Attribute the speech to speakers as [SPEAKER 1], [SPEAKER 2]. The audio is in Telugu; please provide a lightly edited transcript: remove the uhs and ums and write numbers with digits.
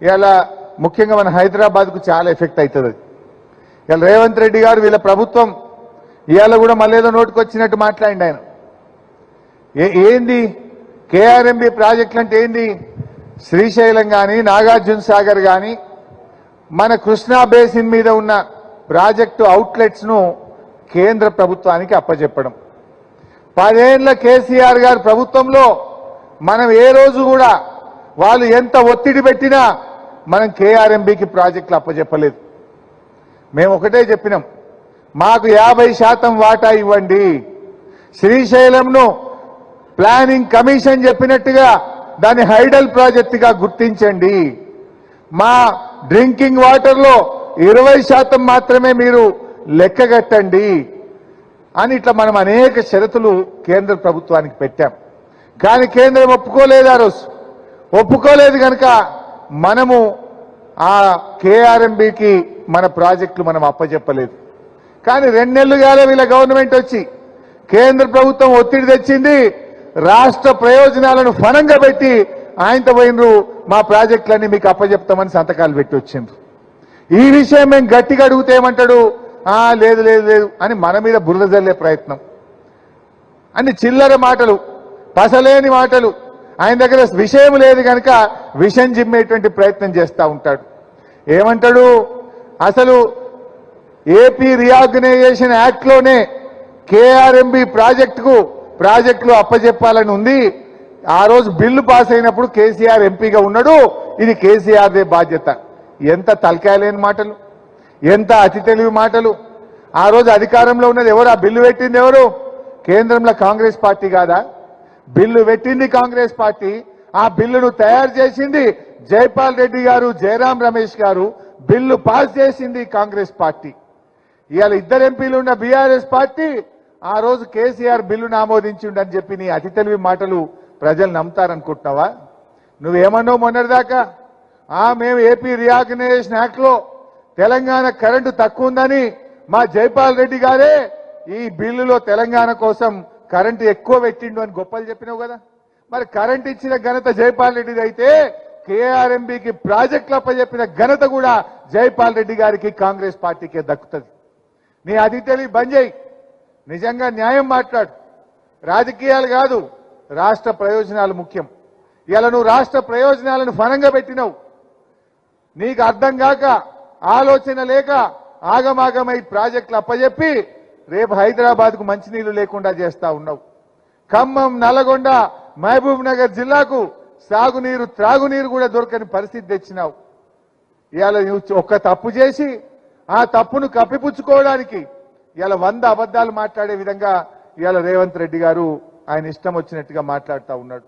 [SPEAKER 1] ఇలా ముఖ్యంగా మన హైదరాబాద్కు చాలా ఎఫెక్ట్ అవుతుంది. ఇలా రేవంత్ రెడ్డి గారు వీళ్ళ ప్రభుత్వం ఇవాళ కూడా మళ్ళీ ఏదో నోటుకొచ్చినట్టు మాట్లాడింది ఆయన. ఏంది కేఆర్ఎంబి ప్రాజెక్టులు అంటే ఏంది? శ్రీశైలం కానీ నాగార్జున సాగర్ కానీ మన కృష్ణా బేసిన్ మీద ఉన్న ప్రాజెక్టు అవుట్లెట్స్ను కేంద్ర ప్రభుత్వానికి అప్పచెప్పడం. 10 ఏళ్ల కేసీఆర్ గారి ప్రభుత్వంలో మనం ఏ రోజు కూడా వాళ్ళు ఎంత ఒత్తిడి పెట్టినా మనం కేఆర్ఎంబికి ప్రాజెక్టులు అప్పచెప్పలేదు. మేము ఒకటే చెప్పినాం, మాకు 50% వాటా ఇవ్వండి. శ్రీశైలంను ప్లానింగ్ కమిషన్ చెప్పినట్టుగా దాన్ని హైడల్ ప్రాజెక్టుగా గుర్తించండి. మా డ్రింకింగ్ వాటర్లో 20% మాత్రమే మీరు లెక్కగట్టండి అని ఇట్లా మనం అనేక షరతులు కేంద్ర ప్రభుత్వానికి పెట్టాం. కానీ కేంద్రం ఒప్పుకోలేదు. ఆ రోజు ఒప్పుకోలేదు కనుక మనము ఆ కేఆర్ఎంబికి మన ప్రాజెక్టులు మనం అప్పచెప్పలేదు. కానీ 2 నెలలు కాలే వీళ్ళ గవర్నమెంట్ వచ్చి, కేంద్ర ప్రభుత్వం ఒత్తిడి తెచ్చింది, రాష్ట్ర ప్రయోజనాలను ఫలంగా పెట్టి ఆయనతో పోయినరు మా ప్రాజెక్టులన్నీ మీకు అప్పచెప్తామని సంతకాలు పెట్టి వచ్చిండ్రు. ఈ విషయం మేము గట్టిగా అడిగితే ఏమంటాడు, లేదు లేదు లేదు అని మన మీద బురద జల్లే ప్రయత్నం. అన్ని చిల్లర మాటలు, పసలేని మాటలు. ఆయన దగ్గర విషయం లేదు కనుక విషయం జిమ్మేటువంటి ప్రయత్నం చేస్తూ ఉంటాడు. ఏమంటాడు, అసలు ఏపీ రీఆర్గనైజేషన్ యాక్ట్లోనే కేఆర్ఎంబి ప్రాజెక్టులు అప్పచెప్పాలని ఉంది. ఆ రోజు బిల్లు పాస్ అయినప్పుడు కేసీఆర్ ఎంపీగా ఉన్నాడు, ఇది కేసీఆర్దే బాధ్యత. ఎంత తలకాయలేని మాటలు, ఎంత అతి తెలివి మాటలు. ఆ రోజు అధికారంలో ఉన్నది ఎవరు? ఆ బిల్లు పెట్టింది ఎవరు? కేంద్రంలో కాంగ్రెస్ పార్టీ కాదా? బిల్లు పెట్టింది కాంగ్రెస్ పార్టీ. ఆ బిల్లును తయారు చేసింది జైపాల్ రెడ్డి గారు, జయరాం రమేష్ గారు. బిల్లు పాస్ చేసింది కాంగ్రెస్ పార్టీ. ఇవాళ 2 ఎంపీలు ఉన్న బీఆర్ఎస్ పార్టీ ఆ రోజు కేసీఆర్ బిల్లును ఆమోదించిండని చెప్పి నీ అతి తెలివి మాటలు ప్రజలు నమ్ముతారనుకుంటున్నావా? నువ్వేమన్నావు మొన్నటిదాకా? మేము ఏపీ రీఆర్గనైజేషన్ యాక్ట్లో తెలంగాణ కరెంటు తక్కువ ఉందని మా జైపాల్ రెడ్డి గారే ఈ బిల్లులో తెలంగాణ కోసం కరెంటు ఎక్కువ పెట్టిండు అని గొప్పలు చెప్పినావు కదా. మరి కరెంటు ఇచ్చిన ఘనత జైపాల్ రెడ్డిది అయితే కేఆర్ఎంబికి ప్రాజెక్టులు అప్పచెప్పిన ఘనత కూడా జైపాల్ రెడ్డి గారికి, కాంగ్రెస్ పార్టీకే దక్కుతుంది. నీ అతి తెలివి బంద్ చేయి, నిజంగా న్యాయం మాట్లాడు. రాజకీయాలు కాదు, రాష్ట్ర ప్రయోజనాలు ముఖ్యం. ఇలా నువ్వు రాష్ట్ర ప్రయోజనాలను ఫలంగా పెట్టినావు. నీకు అర్థం కాక, ఆలోచన లేక ఆగమాగమై ప్రాజెక్టులు అప్పచెప్పి రేపు హైదరాబాద్కు మంచినీళ్లు లేకుండా చేస్తా ఉన్నావు. ఖమ్మం, నల్లగొండ, మహబూబ్ నగర్ జిల్లాకు సాగునీరు, త్రాగునీరు కూడా దొరకని పరిస్థితి తెచ్చినావు. ఇవాళ నువ్వు ఒక్క తప్పు చేసి ఆ తప్పును కప్పిపుచ్చుకోవడానికి ఇవాళ 100 అబద్ధాలు మాట్లాడే విధంగా ఇవాళ రేవంత్ రెడ్డి గారు ఆయన ఇష్టం వచ్చినట్టుగా మాట్లాడుతూ ఉన్నాడు.